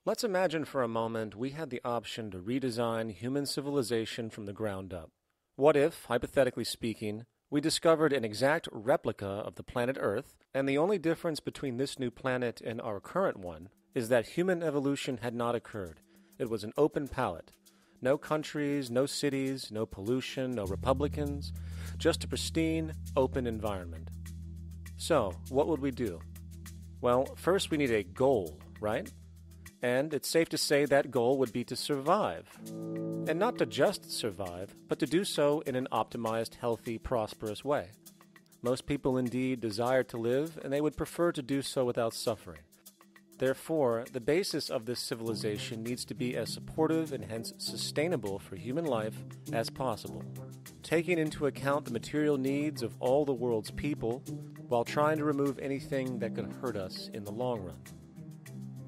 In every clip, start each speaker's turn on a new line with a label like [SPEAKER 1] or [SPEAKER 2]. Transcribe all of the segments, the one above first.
[SPEAKER 1] Let's imagine for a moment we had the option to redesign human civilization from the ground up. What if, hypothetically speaking, we discovered an exact replica of the planet Earth, and the only difference between this new planet and our current one is that human evolution had not occurred. It was an open palette. No countries, no cities, no pollution, no Republicans, just a pristine, open environment. So, what would we do? Well, first we need a goal, right? And it's safe to say that goal would be to survive. And not to just survive, but to do so in an optimized, healthy, prosperous way. Most people indeed desire to live, and they would prefer to do so without suffering. Therefore, the basis of this civilization needs to be as supportive and hence sustainable for human life as possible, taking into account the material needs of all the world's people while trying to remove anything that could hurt us in the long run.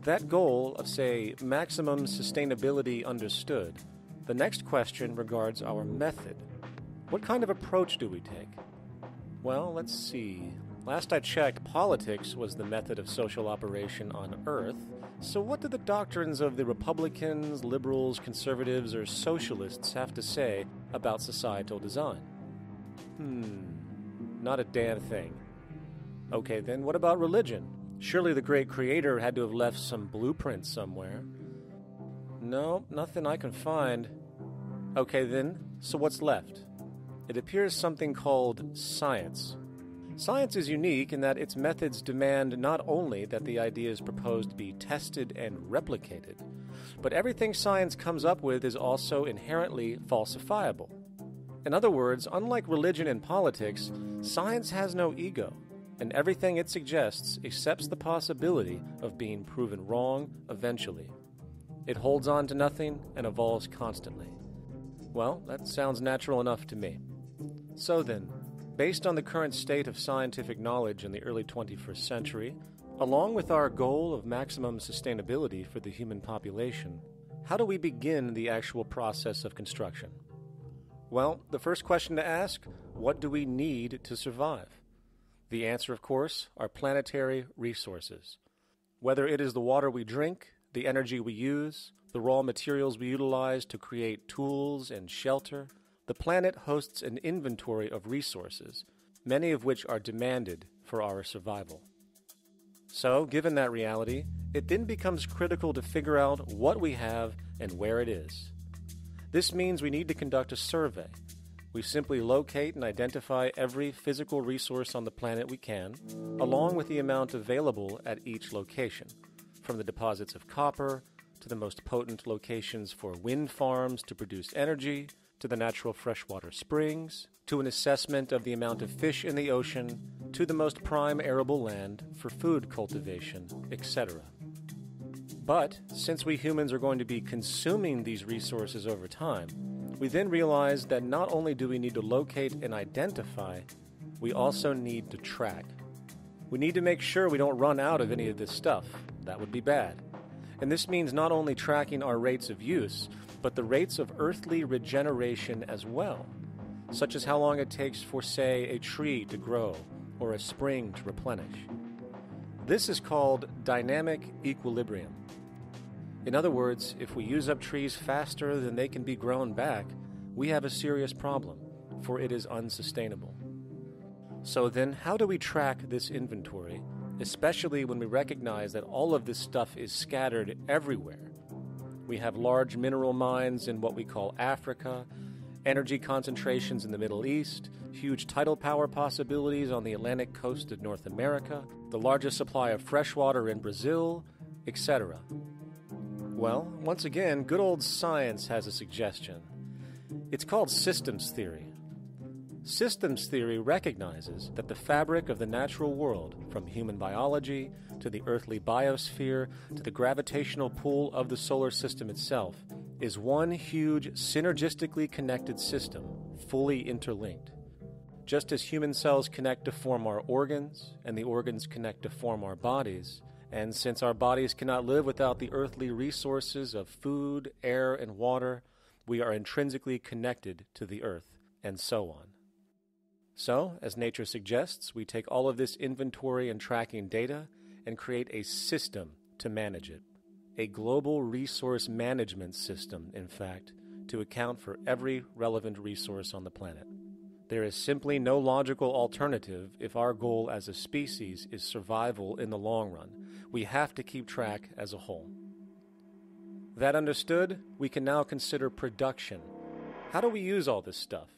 [SPEAKER 1] That goal of, say, maximum sustainability understood, the next question regards our method. What kind of approach do we take? Well, let's see. Last I checked, politics was the method of social operation on Earth. So what do the doctrines of the Republicans, liberals, conservatives, or socialists have to say about societal design? Not a damn thing. Okay, then what about religion? Surely the great creator had to have left some blueprint somewhere. No, nothing I can find. Okay then, so what's left? It appears something called science. Science is unique in that its methods demand not only that the ideas proposed be tested and replicated, but everything science comes up with is also inherently falsifiable. In other words, unlike religion and politics, science has no ego, and everything it suggests accepts the possibility of being proven wrong eventually. It holds on to nothing and evolves constantly. Well, that sounds natural enough to me. So then, based on the current state of scientific knowledge in the early 21st century, along with our goal of maximum sustainability for the human population, how do we begin the actual process of construction? Well, the first question to ask, what do we need to survive? The answer, of course, are planetary resources. Whether it is the water we drink, the energy we use, the raw materials we utilize to create tools and shelter, the planet hosts an inventory of resources, many of which are demanded for our survival. So, given that reality, it then becomes critical to figure out what we have and where it is. This means we need to conduct a survey. We simply locate and identify every physical resource on the planet we can, along with the amount available at each location, from the deposits of copper to the most potent locations for wind farms to produce energy, to the natural freshwater springs, to an assessment of the amount of fish in the ocean, to the most prime arable land for food cultivation, etc. But since we humans are going to be consuming these resources over time, we then realize that not only do we need to locate and identify, we also need to track. We need to make sure we don't run out of any of this stuff. That would be bad. And this means not only tracking our rates of use, but the rates of earthly regeneration as well, such as how long it takes for, say, a tree to grow or a spring to replenish. This is called dynamic equilibrium. In other words, if we use up trees faster than they can be grown back, we have a serious problem, for it is unsustainable. So then, how do we track this inventory, especially when we recognize that all of this stuff is scattered everywhere? We have large mineral mines in what we call Africa, energy concentrations in the Middle East, huge tidal power possibilities on the Atlantic coast of North America, the largest supply of fresh water in Brazil, etc. Well, once again, good old science has a suggestion. It's called systems theory. Systems theory recognizes that the fabric of the natural world, from human biology to the earthly biosphere to the gravitational pull of the solar system itself, is one huge synergistically connected system, fully interlinked. Just as human cells connect to form our organs, and the organs connect to form our bodies, and since our bodies cannot live without the earthly resources of food, air, and water, we are intrinsically connected to the earth, and so on. So, as nature suggests, we take all of this inventory and tracking data and create a system to manage it. a global resource management system, in fact, to account for every relevant resource on the planet. There is simply no logical alternative if our goal as a species is survival in the long run. We have to keep track as a whole. That understood, we can now consider production. How do we use all this stuff?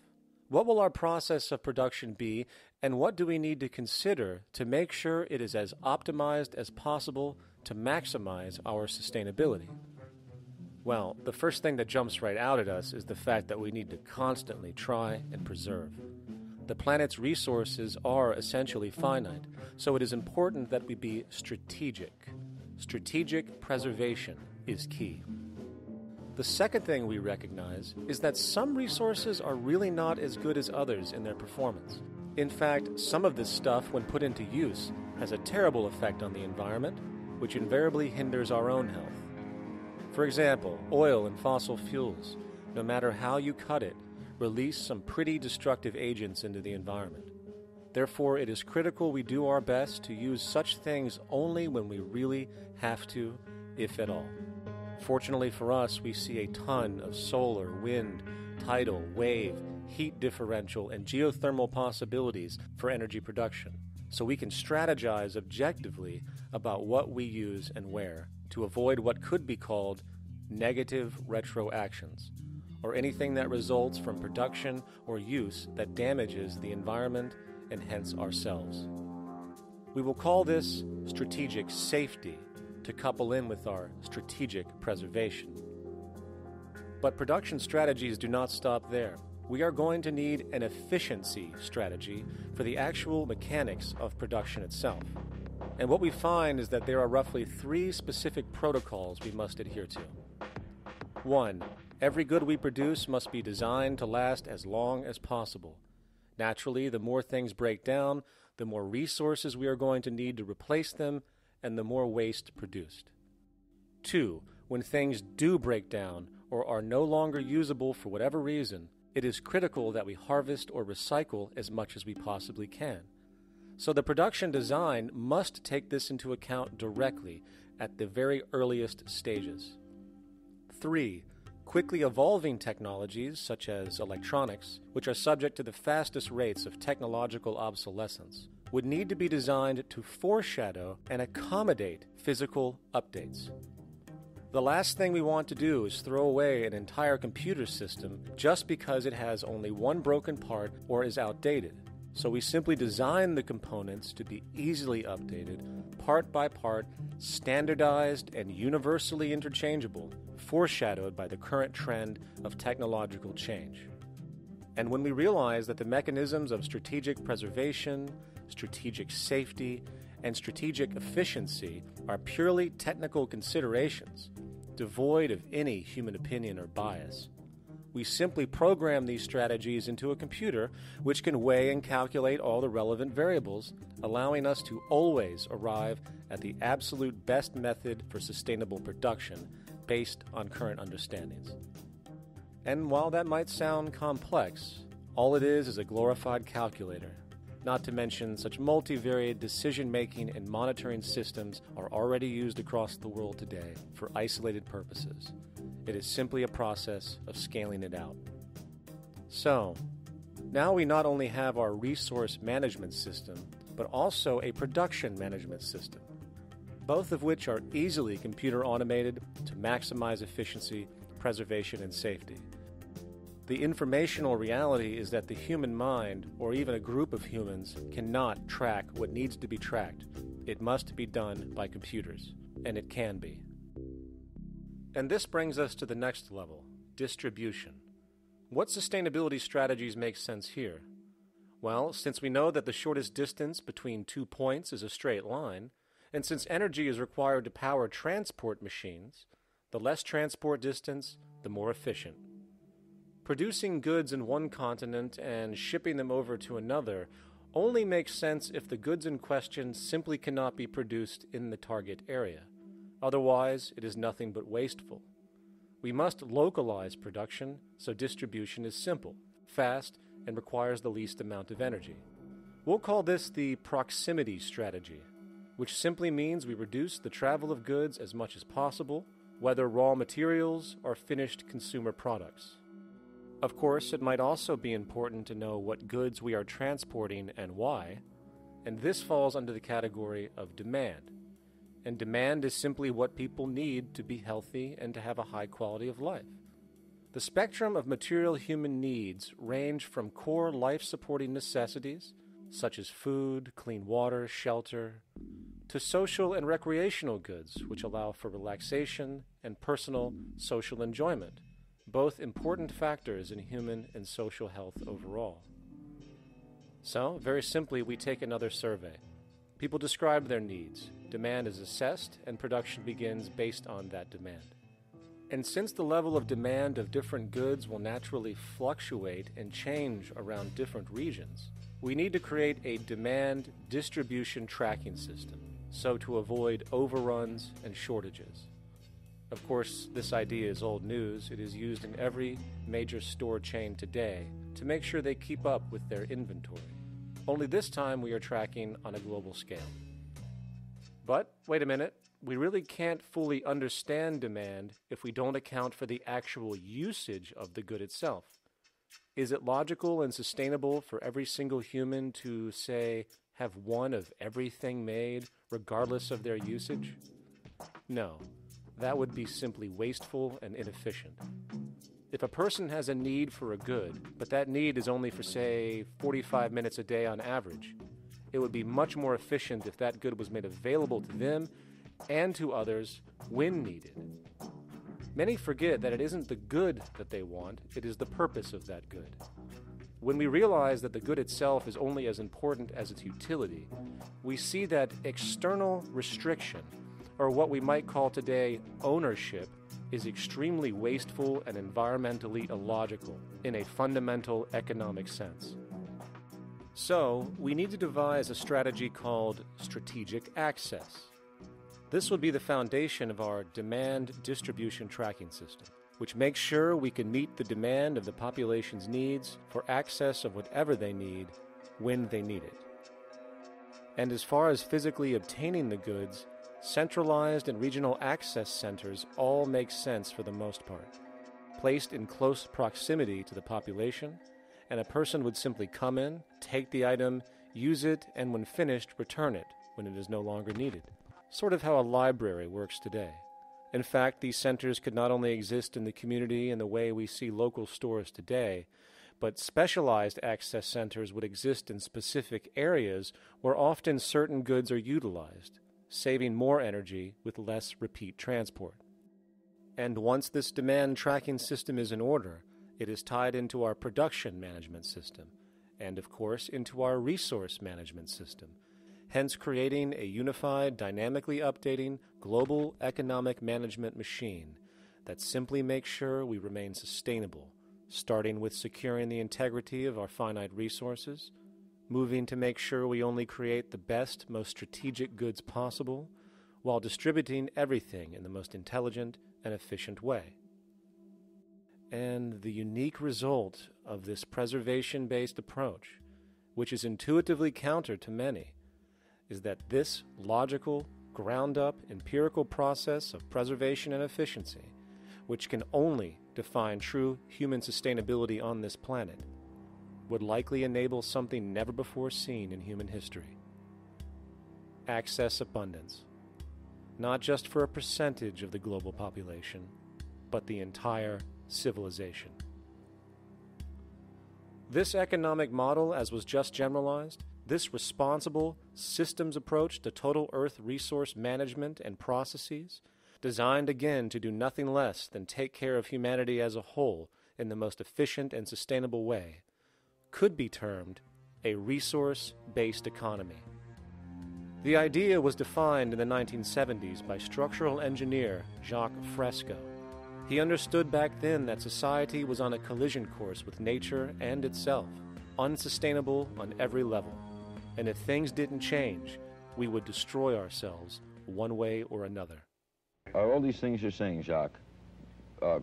[SPEAKER 1] What will our process of production be, and what do we need to consider to make sure it is as optimized as possible to maximize our sustainability? Well, the first thing that jumps right out at us is the fact that we need to constantly try and preserve. The planet's resources are essentially finite, so it is important that we be strategic. Strategic preservation is key. The second thing we recognize is that some resources are really not as good as others in their performance. In fact, some of this stuff, when put into use, has a terrible effect on the environment, which invariably hinders our own health. For example, oil and fossil fuels, no matter how you cut it, release some pretty destructive agents into the environment. Therefore, it is critical we do our best to use such things only when we really have to, if at all. Fortunately for us, we see a ton of solar, wind, tidal, wave, heat differential, and geothermal possibilities for energy production, so we can strategize objectively about what we use and where to avoid what could be called negative retroactions, or anything that results from production or use that damages the environment and hence ourselves. We will call this strategic safety to couple in with our strategic preservation. But production strategies do not stop there. We are going to need an efficiency strategy for the actual mechanics of production itself. And what we find is that there are roughly 3 specific protocols we must adhere to. 1. Every good we produce must be designed to last as long as possible. Naturally, the more things break down, the more resources we are going to need to replace them, and the more waste produced. 2. When things do break down or are no longer usable for whatever reason, it is critical that we harvest or recycle as much as we possibly can. So the production design must take this into account directly at the very earliest stages. 3. Quickly evolving technologies, such as electronics, which are subject to the fastest rates of technological obsolescence, would need to be designed to foreshadow and accommodate physical updates. The last thing we want to do is throw away an entire computer system just because it has only one broken part or is outdated. So we simply design the components to be easily updated, part by part, standardized and universally interchangeable, foreshadowed by the current trend of technological change. And when we realize that the mechanisms of strategic preservation, strategic safety, and strategic efficiency are purely technical considerations, devoid of any human opinion or bias, we simply program these strategies into a computer which can weigh and calculate all the relevant variables, allowing us to always arrive at the absolute best method for sustainable production based on current understandings. And while that might sound complex, all it is a glorified calculator. Not to mention, such multivariate decision-making and monitoring systems are already used across the world today for isolated purposes. It is simply a process of scaling it out. So, now we not only have our resource management system, but also a production management system, both of which are easily computer automated to maximize efficiency, preservation, and safety. The informational reality is that the human mind, or even a group of humans, cannot track what needs to be tracked. It must be done by computers, and it can be. And this brings us to the next level, distribution. What sustainability strategies make sense here? Well, since we know that the shortest distance between 2 points is a straight line, and since energy is required to power transport machines, the less transport distance, the more efficient. Producing goods in one continent and shipping them over to another only makes sense if the goods in question simply cannot be produced in the target area. Otherwise, it is nothing but wasteful. We must localize production so distribution is simple, fast, and requires the least amount of energy. We'll call this the proximity strategy. which simply means we reduce the travel of goods as much as possible, whether raw materials or finished consumer products. Of course, it might also be important to know what goods we are transporting and why, and this falls under the category of demand. And demand is simply what people need to be healthy and to have a high quality of life. The spectrum of material human needs range from core life-supporting necessities, such as food, clean water, shelter, to social and recreational goods, which allow for relaxation and personal social enjoyment, both important factors in human and social health overall. So, very simply, we take another survey. People describe their needs. Demand is assessed, and production begins based on that demand. And since the level of demand of different goods will naturally fluctuate and change around different regions, we need to create a demand distribution tracking system, so to avoid overruns and shortages. Of course, this idea is old news. It is used in every major store chain today to make sure they keep up with their inventory. Only this time we are tracking on a global scale. But, wait a minute, we really can't fully understand demand if we don't account for the actual usage of the good itself. Is it logical and sustainable for every single human to, say, have one of everything made, regardless of their usage? No, that would be simply wasteful and inefficient. If a person has a need for a good, but that need is only for, say, 45 minutes a day on average, it would be much more efficient if that good was made available to them and to others when needed. Many forget that it isn't the good that they want, it is the purpose of that good. When we realize that the good itself is only as important as its utility, we see that external restriction, or what we might call today ownership, is extremely wasteful and environmentally illogical in a fundamental economic sense. So, we need to devise a strategy called strategic access. This would be the foundation of our demand distribution tracking system, which makes sure we can meet the demand of the population's needs for access of whatever they need when they need it. And as far as physically obtaining the goods, centralized and regional access centers all make sense for the most part, placed in close proximity to the population, and a person would simply come in, take the item, use it, and when finished, return it when it is no longer needed. Sort of how a library works today. In fact, these centers could not only exist in the community in the way we see local stores today, but specialized access centers would exist in specific areas where often certain goods are utilized, saving more energy with less repeat transport. And once this demand tracking system is in order, it is tied into our production management system, and of course into our resource management system, hence creating a unified, dynamically updating, global economic management machine that simply makes sure we remain sustainable, starting with securing the integrity of our finite resources, moving to make sure we only create the best, most strategic goods possible, while distributing everything in the most intelligent and efficient way. And the unique result of this preservation-based approach, which is intuitively counter to many, is that this logical, ground-up, empirical process of preservation and efficiency, which can only define true human sustainability on this planet, would likely enable something never before seen in human history. Access abundance, not just for a percentage of the global population, but the entire civilization. This economic model, as was just generalized, this responsible systems approach to total Earth resource management and processes, designed again to do nothing less than take care of humanity as a whole in the most efficient and sustainable way, could be termed a resource-based economy. The idea was defined in the 1970s by structural engineer Jacques Fresco. He understood back then that society was on a collision course with nature and itself, unsustainable on every level, and if things didn't change, we would destroy ourselves one way or another.
[SPEAKER 2] All these things you're saying, Jacques,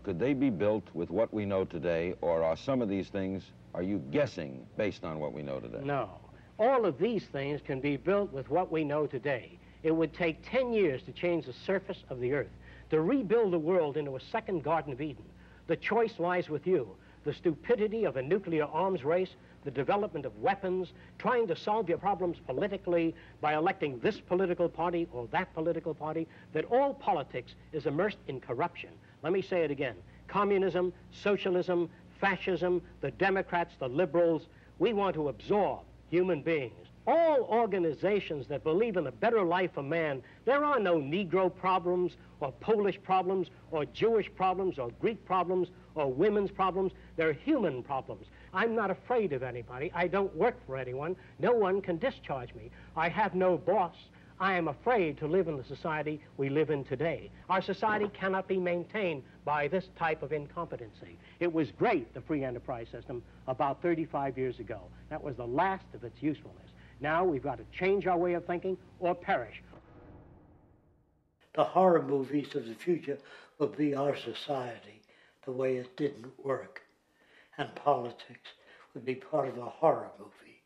[SPEAKER 2] could they be built with what we know today, or are some of these things, are you guessing based on what we know today?
[SPEAKER 3] No. All of these things can be built with what we know today. It would take 10 years to change the surface of the earth, to rebuild the world into a second Garden of Eden. The choice lies with you. The stupidity of a nuclear arms race, the development of weapons, trying to solve your problems politically by electing this political party or that political party, that all politics is immersed in corruption. Let me say it again. Communism, socialism, fascism, the Democrats, the liberals, we want to absorb human beings. All organizations that believe in a better life for man, there are no Negro problems or Polish problems or Jewish problems or Greek problems or women's problems. They're human problems. I'm not afraid of anybody. I don't work for anyone. No one can discharge me. I have no boss. I am afraid to live in the society we live in today. Our society cannot be maintained by this type of incompetency. It was great, the free enterprise system, about 35 years ago. That was the last of its usefulness. Now we've got to change our way of thinking or perish.
[SPEAKER 4] The horror movies of the future will be our society, the way it didn't work. And politics would be part of a horror movie.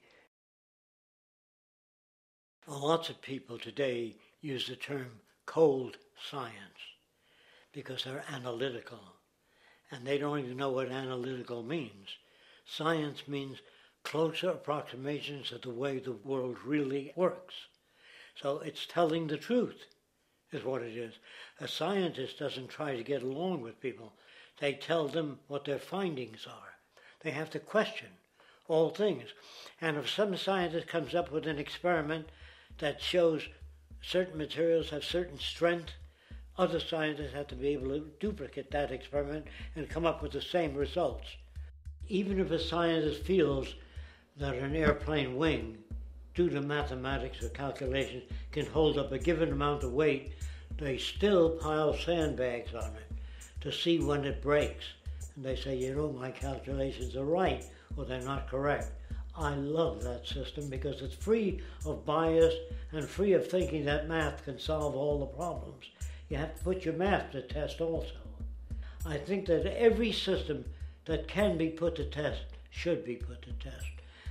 [SPEAKER 4] Lots of people today use the term cold science because they're analytical. And they don't even know what analytical means. Science means closer approximations of the way the world really works. So it's telling the truth, is what it is. A scientist doesn't try to get along with people. They tell them what their findings are. They have to question all things. And if some scientist comes up with an experiment that shows certain materials have certain strength, other scientists have to be able to duplicate that experiment and come up with the same results. Even if a scientist feels that an airplane wing, due to mathematics or calculations, can hold up a given amount of weight, they still pile sandbags on it to see when it breaks. And they say, you know, my calculations are right, or they're not correct. I love that system because it's free of bias and free of thinking that math can solve all the problems. You have to put your math to test also. I think that every system that can be put to test should be put to test,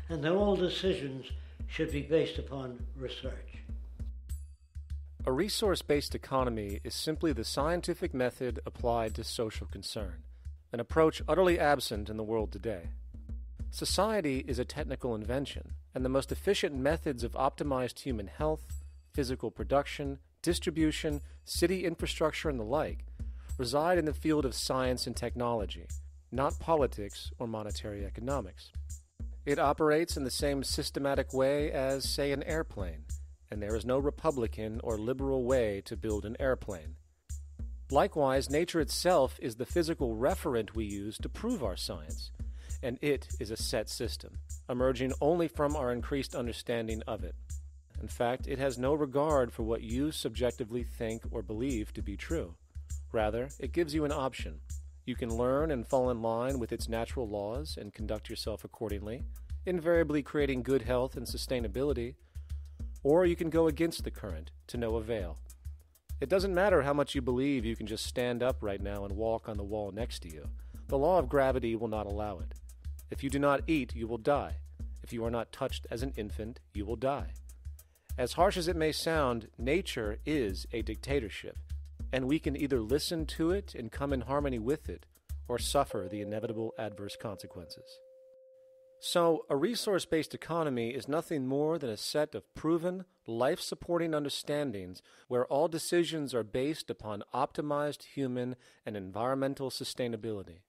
[SPEAKER 4] and that all decisions should be based upon research.
[SPEAKER 1] A resource-based economy is simply the scientific method applied to social concern, an approach utterly absent in the world today. Society is a technical invention, and the most efficient methods of optimized human health, physical production, distribution, city infrastructure, and the like reside in the field of science and technology, not politics or monetary economics. It operates in the same systematic way as, say, an airplane, and there is no Republican or liberal way to build an airplane. Likewise, nature itself is the physical referent we use to prove our science, and it is a set system, emerging only from our increased understanding of it. In fact, it has no regard for what you subjectively think or believe to be true. Rather, it gives you an option. You can learn and fall in line with its natural laws and conduct yourself accordingly, invariably creating good health and sustainability, or you can go against the current to no avail. It doesn't matter how much you believe you can just stand up right now and walk on the wall next to you. The law of gravity will not allow it. If you do not eat, you will die. If you are not touched as an infant, you will die. As harsh as it may sound, nature is a dictatorship, and we can either listen to it and come in harmony with it, or suffer the inevitable adverse consequences. So, a resource-based economy is nothing more than a set of proven, life-supporting understandings where all decisions are based upon optimized human and environmental sustainability.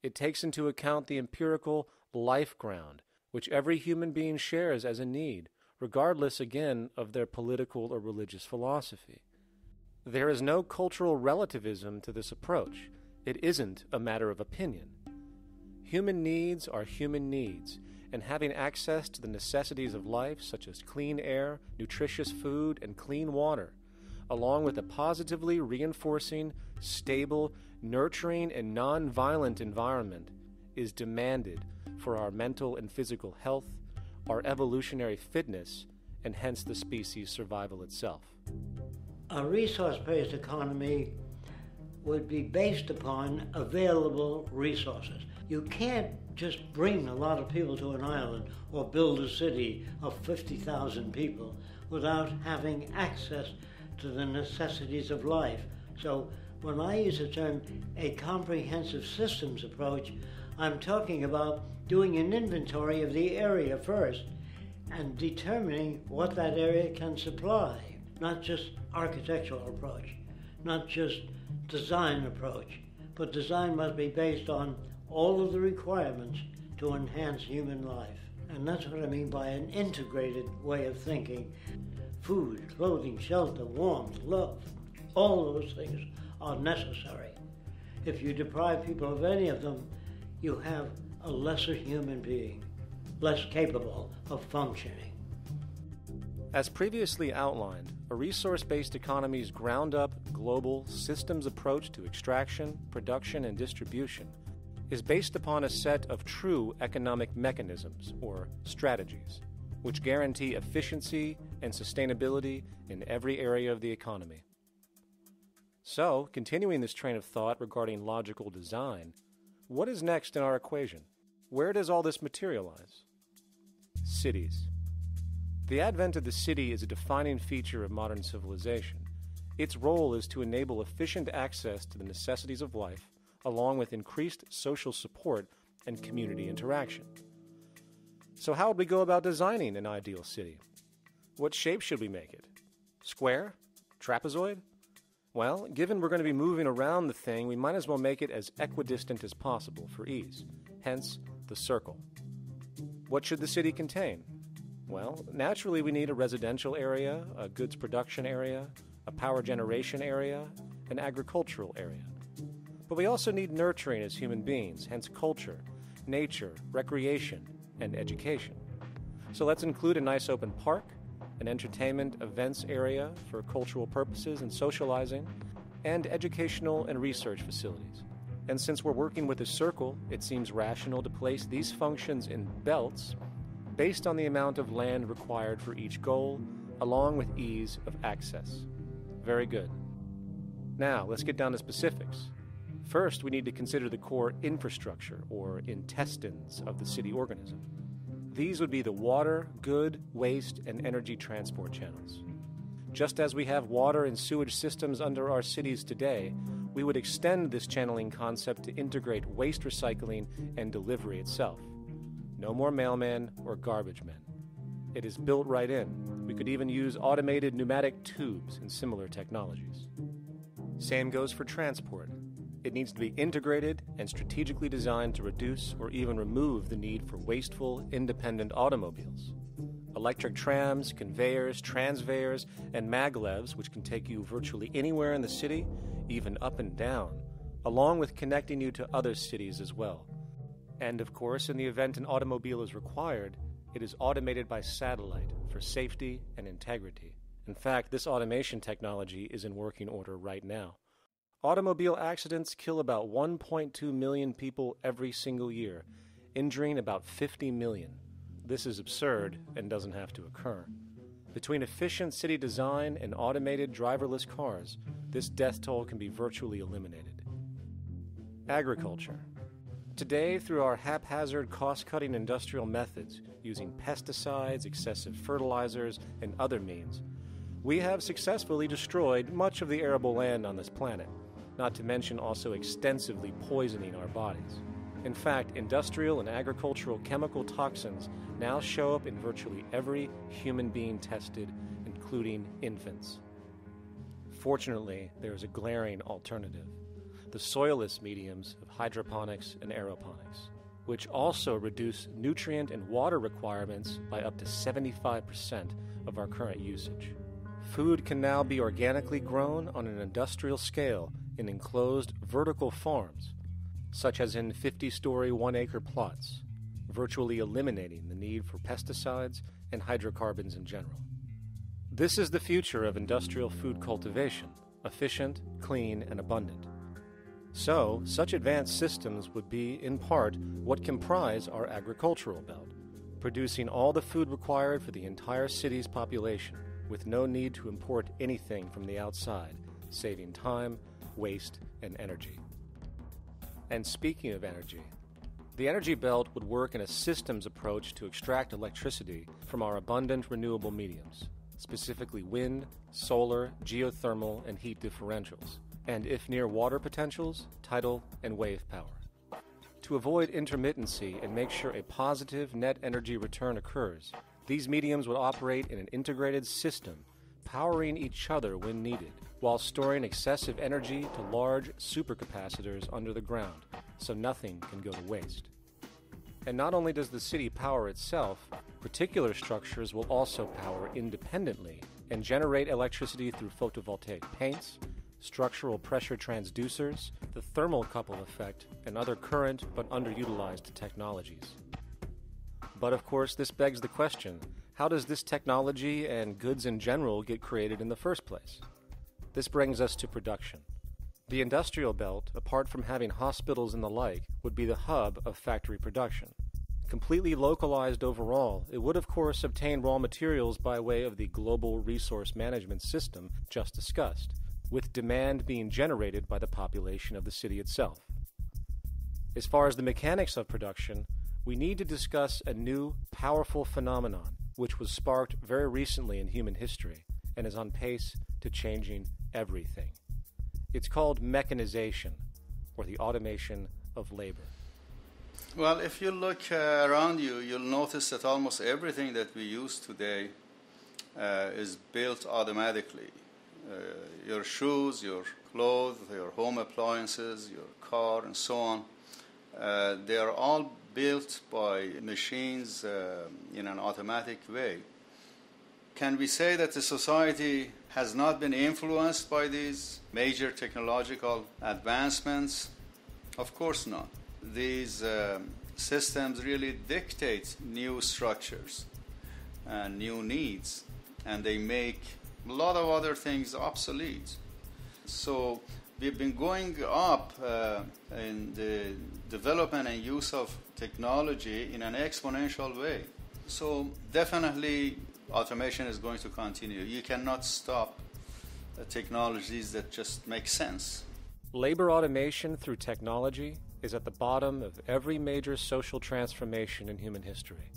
[SPEAKER 1] It takes into account the empirical life ground, which every human being shares as a need, regardless, again, of their political or religious philosophy. There is no cultural relativism to this approach. It isn't a matter of opinion. Human needs are human needs, and having access to the necessities of life, such as clean air, nutritious food, and clean water, along with a positively reinforcing, stable, nurturing, and non-violent environment, is demanded for our mental and physical health, our evolutionary fitness, and hence the species' survival itself.
[SPEAKER 4] A resource-based economy would be based upon available resources. You can't just bring a lot of people to an island or build a city of 50,000 people without having access to the necessities of life. So when I use the term a comprehensive systems approach, I'm talking about doing an inventory of the area first and determining what that area can supply, not just architectural approach, not just design approach, but design must be based on all of the requirements to enhance human life. And that's what I mean by an integrated way of thinking. Food, clothing, shelter, warmth, love, all those things are necessary. If you deprive people of any of them, you have a lesser human being, less capable of functioning.
[SPEAKER 1] As previously outlined, a resource-based economy's ground-up, global, systems approach to extraction, production, and distribution is based upon a set of true economic mechanisms, or strategies, which guarantee efficiency and sustainability in every area of the economy. So, continuing this train of thought regarding logical design, what is next in our equation? Where does all this materialize? Cities. The advent of the city is a defining feature of modern civilization. Its role is to enable efficient access to the necessities of life, along with increased social support and community interaction. So how would we go about designing an ideal city? What shape should we make it? Square? Trapezoid? Well, given we're going to be moving around the thing, we might as well make it as equidistant as possible for ease, hence the circle. What should the city contain? Well, naturally we need a residential area, a goods production area, a power generation area, an agricultural area. But we also need nurturing as human beings, hence culture, nature, recreation, and education. So let's include a nice open park, an entertainment events area for cultural purposes and socializing, and educational and research facilities. And since we're working with a circle, it seems rational to place these functions in belts based on the amount of land required for each goal, along with ease of access. Very good. Now, let's get down to specifics. First, we need to consider the core infrastructure, or intestines, of the city organism. These would be the water, good, waste, and energy transport channels. Just as we have water and sewage systems under our cities today, we would extend this channeling concept to integrate waste recycling and delivery itself. No more mailmen or garbage men. It is built right in. We could even use automated pneumatic tubes and similar technologies. Same goes for transport. It needs to be integrated and strategically designed to reduce or even remove the need for wasteful, independent automobiles. Electric trams, conveyors, transveyors, and maglevs, which can take you virtually anywhere in the city, even up and down, along with connecting you to other cities as well. And of course, in the event an automobile is required, it is automated by satellite for safety and integrity. In fact, this automation technology is in working order right now. Automobile accidents kill about 1.2 million people every single year, injuring about 50 million. This is absurd and doesn't have to occur. Between efficient city design and automated driverless cars, this death toll can be virtually eliminated. Agriculture. Today, through our haphazard, cost-cutting industrial methods, using pesticides, excessive fertilizers, and other means, we have successfully destroyed much of the arable land on this planet, not to mention also extensively poisoning our bodies. In fact, industrial and agricultural chemical toxins now show up in virtually every human being tested, including infants. Fortunately, there is a glaring alternative: the soilless mediums of hydroponics and aeroponics, which also reduce nutrient and water requirements by up to 75% of our current usage. Food can now be organically grown on an industrial scale in enclosed vertical farms, such as in 50-story 1-acre plots, virtually eliminating the need for pesticides and hydrocarbons in general. This is the future of industrial food cultivation, efficient, clean, and abundant. So, such advanced systems would be, in part, what comprise our agricultural belt, producing all the food required for the entire city's population, with no need to import anything from the outside, saving time, waste, and energy. And speaking of energy, The energy belt would work in a systems approach to extract electricity from our abundant renewable mediums, specifically wind, solar, geothermal, and heat differentials, and if near water potentials, tidal and wave power. To avoid intermittency and make sure a positive net energy return occurs, these mediums would operate in an integrated system, powering each other when needed, while storing excessive energy to large supercapacitors under the ground, so nothing can go to waste. And not only does the city power itself, particular structures will also power independently and generate electricity through photovoltaic paints, structural pressure transducers, the thermocouple effect, and other current but underutilized technologies. But of course, this begs the question, how does this technology and goods in general get created in the first place? This brings us to production. The industrial belt, apart from having hospitals and the like, would be the hub of factory production. Completely localized overall, it would of course obtain raw materials by way of the global resource management system just discussed, with demand being generated by the population of the city itself. As far as the mechanics of production, we need to discuss a new, powerful phenomenon which was sparked very recently in human history and is on pace to changing everything. It's called mechanization, or the automation of labor.
[SPEAKER 5] Well, if you look around you, you'll notice that almost everything that we use today is built automatically. Your shoes, your clothes, your home appliances, your car, and so on, they are all built by machines in an automatic way. Can we say that the society has not been influenced by these major technological advancements? Of course not. These systems really dictate new structures and new needs, and they make a lot of other things obsolete. So we've been going up in the development and use of technology in an exponential way. So definitely automation is going to continue. You cannot stop technologies that just make sense.
[SPEAKER 1] Labor automation through technology is at the bottom of every major social transformation in human history.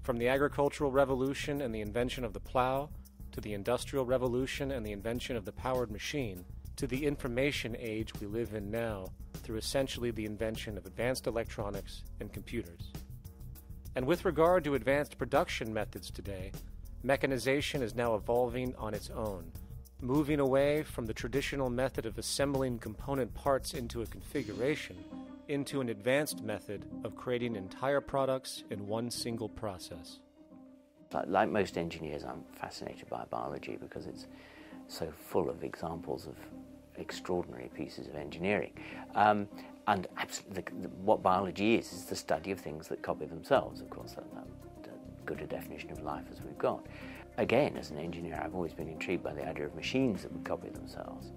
[SPEAKER 1] From the agricultural revolution and the invention of the plow, to the industrial revolution and the invention of the powered machine, to the information age we live in now through essentially the invention of advanced electronics and computers. And with regard to advanced production methods today, mechanization is now evolving on its own, moving away from the traditional method of assembling component parts into a configuration into an advanced method of creating entire products in one single process.
[SPEAKER 6] Like most engineers, I'm fascinated by biology because it's so full of examples of extraordinary pieces of engineering. And what biology is the study of things that copy themselves. Of course, that's good a definition of life as we've got. Again, as an engineer, I've always been intrigued by the idea of machines that would copy themselves.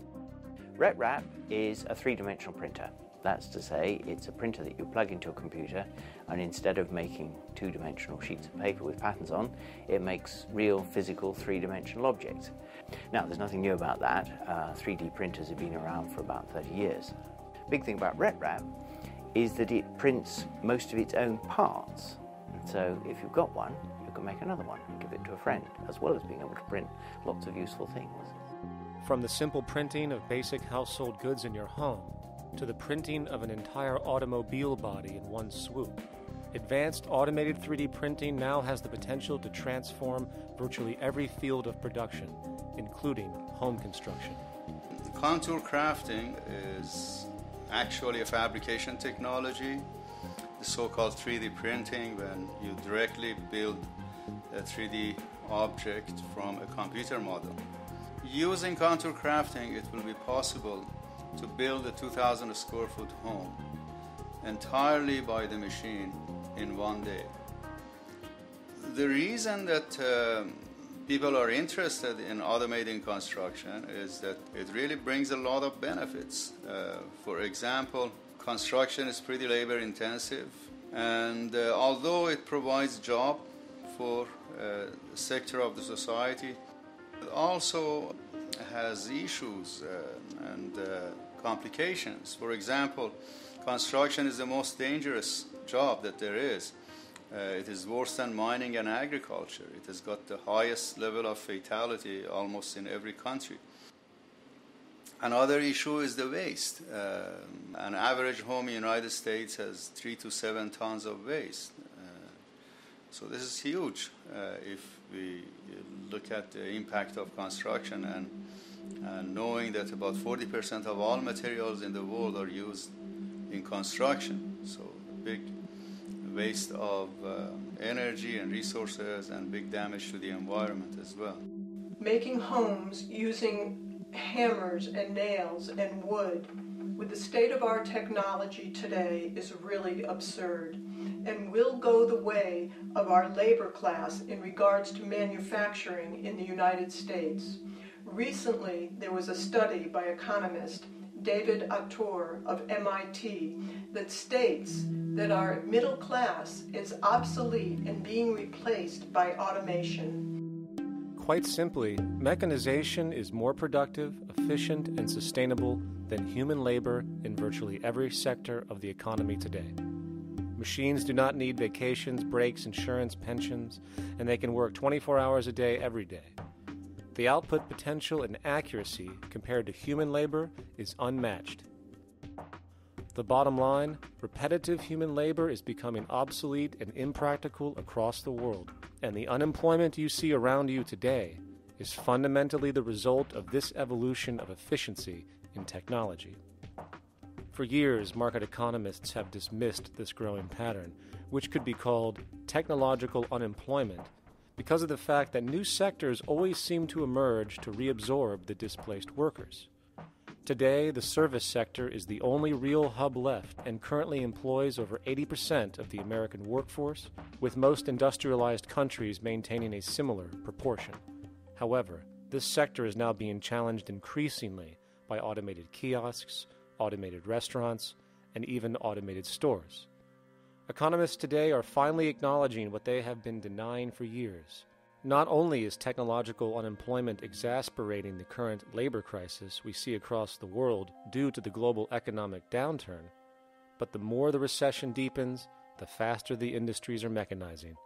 [SPEAKER 6] RepRap is a three-dimensional printer. That's to say, it's a printer that you plug into a computer, and instead of making two-dimensional sheets of paper with patterns on, it makes real, physical, three-dimensional objects. Now, there's nothing new about that. 3D printers have been around for about 30 years. Big thing about RepRap is that it prints most of its own parts. And so if you've got one, you can make another one and give it to a friend, as well as being able to print lots of useful things.
[SPEAKER 1] From the simple printing of basic household goods in your home to the printing of an entire automobile body in one swoop, advanced automated 3D printing now has the potential to transform virtually every field of production, including home construction.
[SPEAKER 5] Contour crafting is actually a fabrication technology, the so-called 3D printing, when you directly build a 3D object from a computer model. Using contour crafting, it will be possible to build a 2,000 square foot home entirely by the machine in one day. The reason that people are interested in automating construction is that it really brings a lot of benefits. For example, construction is pretty labor intensive, and although it provides job for a sector of the society, it also has issues and complications. For example, construction is the most dangerous job that there is. It is worse than mining and agriculture. It has got the highest level of fatality almost in every country. Another issue is the waste. An average home in the United States has 3 to 7 tons of waste. So this is huge if we look at the impact of construction and knowing that about 40% of all materials in the world are used in construction. So big waste of energy and resources and big damage to the environment as well.
[SPEAKER 7] Making homes using hammers and nails and wood with the state of our technology today is really absurd and will go the way of our labor class in regards to manufacturing in the United States. Recently, there was a study by economist David Autor of MIT that states that our middle class is obsolete and being replaced by automation.
[SPEAKER 1] Quite simply, mechanization is more productive, efficient, and sustainable than human labor in virtually every sector of the economy today. Machines do not need vacations, breaks, insurance, pensions, and they can work 24 hours a day every day. The output potential and accuracy compared to human labor is unmatched. The bottom line, repetitive human labor is becoming obsolete and impractical across the world, and the unemployment you see around you today is fundamentally the result of this evolution of efficiency in technology. For years, market economists have dismissed this growing pattern, which could be called technological unemployment, because of the fact that new sectors always seem to emerge to reabsorb the displaced workers. Today, the service sector is the only real hub left and currently employs over 80% of the American workforce, with most industrialized countries maintaining a similar proportion. However, this sector is now being challenged increasingly by automated kiosks, automated restaurants, and even automated stores. Economists today are finally acknowledging what they have been denying for years. Not only is technological unemployment exacerbating the current labor crisis we see across the world due to the global economic downturn, but the more the recession deepens, the faster the industries are mechanizing.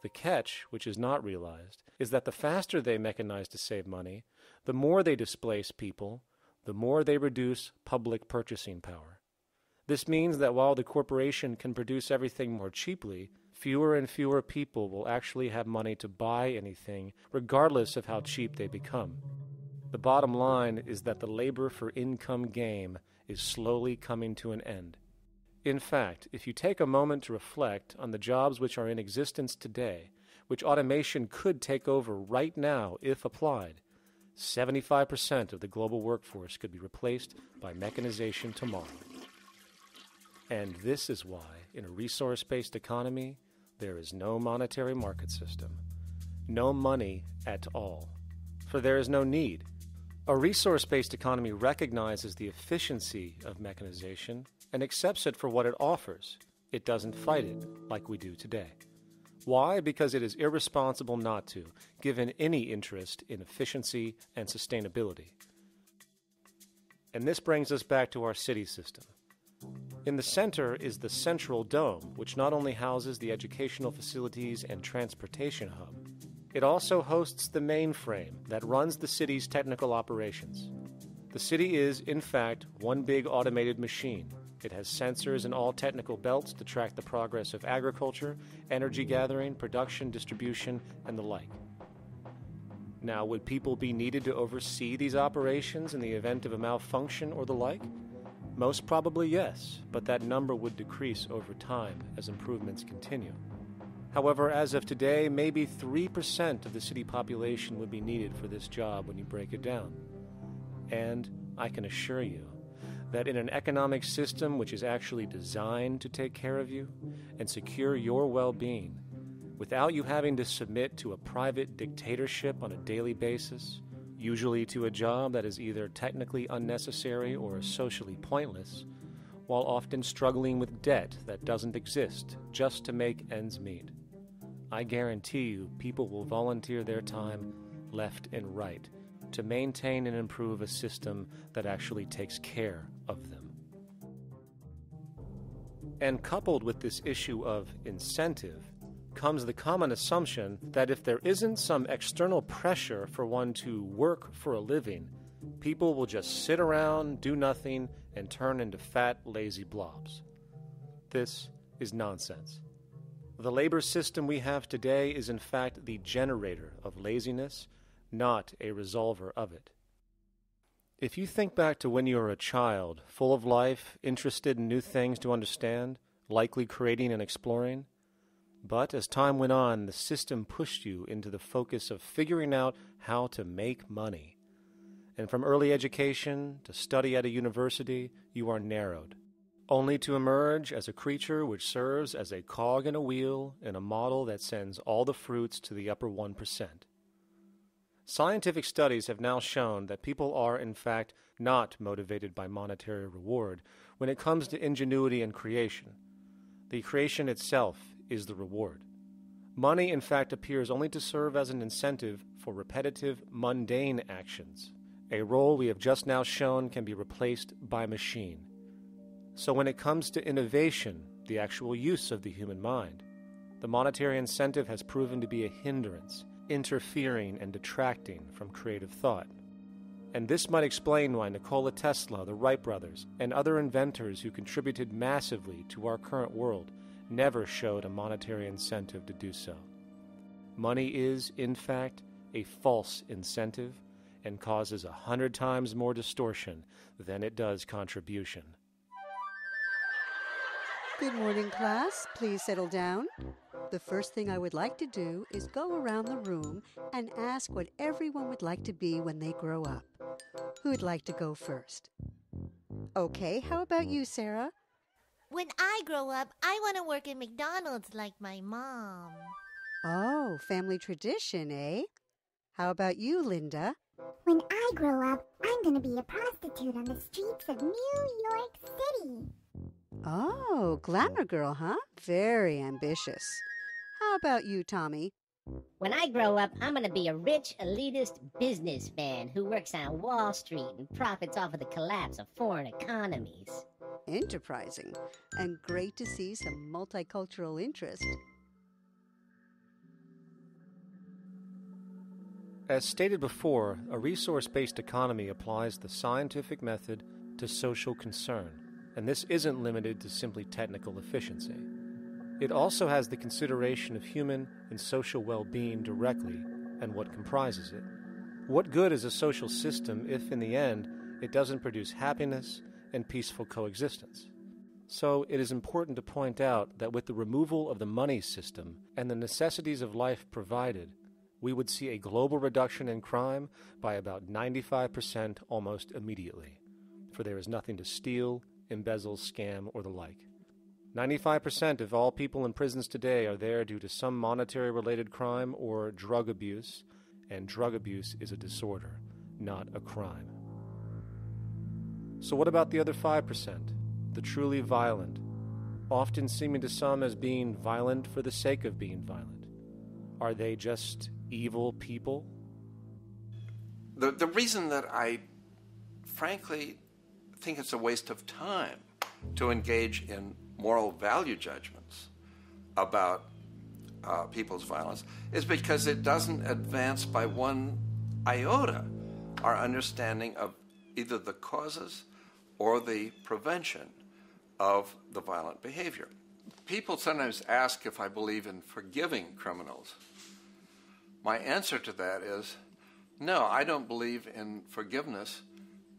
[SPEAKER 1] The catch, which is not realized, is that the faster they mechanize to save money, the more they displace people, the more they reduce public purchasing power. This means that while the corporation can produce everything more cheaply, fewer and fewer people will actually have money to buy anything, regardless of how cheap they become. The bottom line is that the labor for income game is slowly coming to an end. In fact, if you take a moment to reflect on the jobs which are in existence today, which automation could take over right now if applied, 75% of the global workforce could be replaced by mechanization tomorrow. And this is why, in a resource-based economy, there is no monetary market system, no money at all, for there is no need. A resource-based economy recognizes the efficiency of mechanization and accepts it for what it offers. It doesn't fight it like we do today. Why? Because it is irresponsible not to, given any interest in efficiency and sustainability. And this brings us back to our city system. In the center is the Central Dome, which not only houses the educational facilities and transportation hub, it also hosts the mainframe that runs the city's technical operations. The city is, in fact, one big automated machine. It has sensors in all technical belts to track the progress of agriculture, energy gathering, production, distribution, and the like. Now, would people be needed to oversee these operations in the event of a malfunction or the like? Most probably yes, but that number would decrease over time as improvements continue. However, as of today, maybe 3% of the city population would be needed for this job when you break it down. And I can assure you that in an economic system which is actually designed to take care of you and secure your well-being, without you having to submit to a private dictatorship on a daily basis, usually to a job that is either technically unnecessary or socially pointless, while often struggling with debt that doesn't exist just to make ends meet. I guarantee you people will volunteer their time left and right to maintain and improve a system that actually takes care of them. And coupled with this issue of incentive comes the common assumption that if there isn't some external pressure for one to work for a living, people will just sit around, do nothing, and turn into fat, lazy blobs. This is nonsense. The labor system we have today is in fact the generator of laziness, not a resolver of it. If you think back to when you were a child, full of life, interested in new things to understand, likely creating and exploring, but as time went on, the system pushed you into the focus of figuring out how to make money. And from early education to study at a university, you are narrowed, only to emerge as a creature which serves as a cog in a wheel in a model that sends all the fruits to the upper 1%. Scientific studies have now shown that people are, in fact, not motivated by monetary reward when it comes to ingenuity and creation. The creation itself is the reward. Money, in fact, appears only to serve as an incentive for repetitive, mundane actions, a role we have just now shown can be replaced by machine. So when it comes to innovation, the actual use of the human mind, the monetary incentive has proven to be a hindrance, interfering and detracting from creative thought. And this might explain why Nikola Tesla, the Wright brothers, and other inventors who contributed massively to our current world never showed a monetary incentive to do so. Money is, in fact, a false incentive and causes 100 times more distortion than it does contribution.
[SPEAKER 8] Good morning, class. Please settle down. The first thing I would like to do is go around the room and ask what everyone would like to be when they grow up. Who'd like to go first? Okay, how about you, Sarah?
[SPEAKER 9] When I grow up, I want to work at McDonald's like my mom.
[SPEAKER 8] Oh, family tradition, eh? How about you, Linda?
[SPEAKER 10] When I grow up, I'm going to be a prostitute on the streets of New York City.
[SPEAKER 8] Oh, glamour girl, huh? Very ambitious. How about you, Tommy?
[SPEAKER 11] When I grow up, I'm going to be a rich, elitist businessman who works on Wall Street and profits off of the collapse of foreign economies.
[SPEAKER 8] Enterprising, and great to see some multicultural interest.
[SPEAKER 1] As stated before, a resource-based economy applies the scientific method to social concern, and this isn't limited to simply technical efficiency. It also has the consideration of human and social well-being directly and what comprises it. What good is a social system if, in the end, it doesn't produce happiness and peaceful coexistence? So it is important to point out that with the removal of the money system and the necessities of life provided, we would see a global reduction in crime by about 95% almost immediately, for there is nothing to steal, embezzle, scam, or the like. 95% of all people in prisons today are there due to some monetary-related crime or drug abuse, and drug abuse is a disorder, not a crime. So what about the other 5%, the truly violent, often seeming to some as being violent for the sake of being violent? Are they just evil people?
[SPEAKER 12] The reason that I frankly think it's a waste of time to engage in moral value judgments about people's violence is because it doesn't advance by one iota our understanding of either the causes or the prevention of the violent behavior. People sometimes ask if I believe in forgiving criminals. My answer to that is, no, I don't believe in forgiveness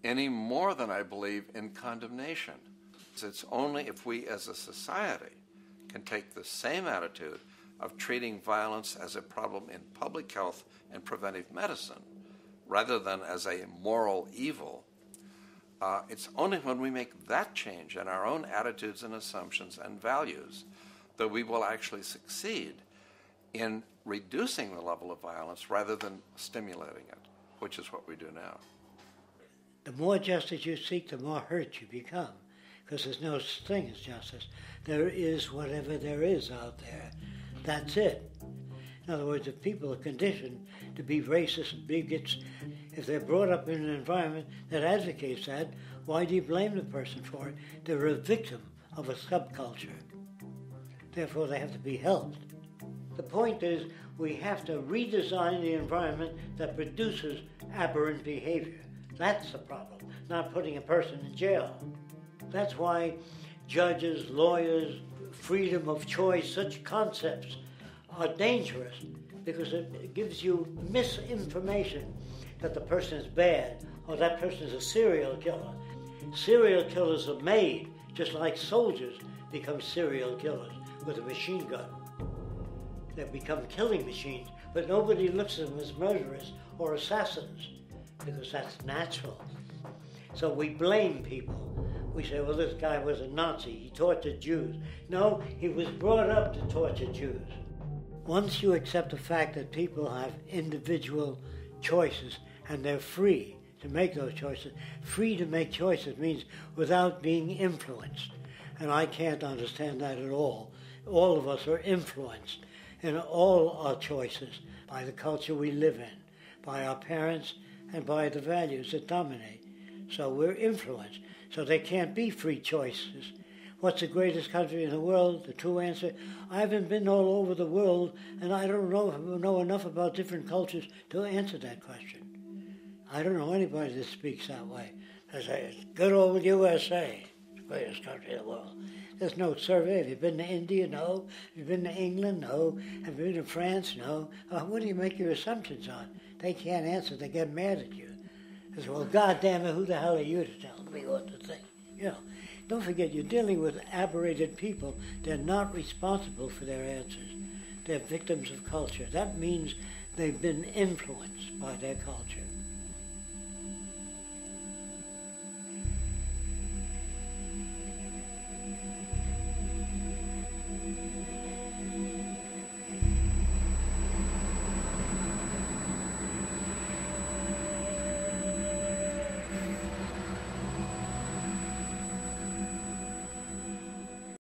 [SPEAKER 12] any more than I believe in condemnation. It's only if we as a society can take the same attitude of treating violence as a problem in public health and preventive medicine rather than as a moral evil. It's only when we make that change in our own attitudes and assumptions and values that we will actually succeed in reducing the level of violence rather than stimulating it, which is what we do now.
[SPEAKER 4] The more justice you seek, the more hurt you become, because there's no such thing as justice. There is whatever there is out there. That's it. In other words, if people are conditioned to be racist and bigots, if they're brought up in an environment that advocates that, why do you blame the person for it? They're a victim of a subculture. Therefore, they have to be helped. The point is, we have to redesign the environment that produces aberrant behavior. That's the problem, not putting a person in jail. That's why judges, lawyers, freedom of choice, such concepts are dangerous, because it gives you misinformation that the person is bad or that person is a serial killer. Serial killers are made, just like soldiers become serial killers with a machine gun. They become killing machines, but nobody looks at them as murderers or assassins, because that's natural. So we blame people. We say, well, this guy was a Nazi, he tortured Jews. No, he was brought up to torture Jews. Once you accept the fact that people have individual choices and they're free to make those choices, free to make choices means without being influenced. And I can't understand that at all. All of us are influenced in all our choices by the culture we live in, by our parents, and by the values that dominate. So we're influenced. So there can't be free choices. What's the greatest country in the world? The true answer, I haven't been all over the world, and I don't know enough about different cultures to answer that question. I don't know anybody that speaks that way. They say, it's good old USA, the greatest country in the world. There's no survey. Have you been to India? No. Have you been to England? No. Have you been to France? No. What do you make your assumptions on? They can't answer. They get mad at you. They say, well, goddamn it, who the hell are you to tell me what to think? You know, don't forget, you're dealing with aberrated people. They're not responsible for their answers. They're victims of culture. That means they've been influenced by their culture.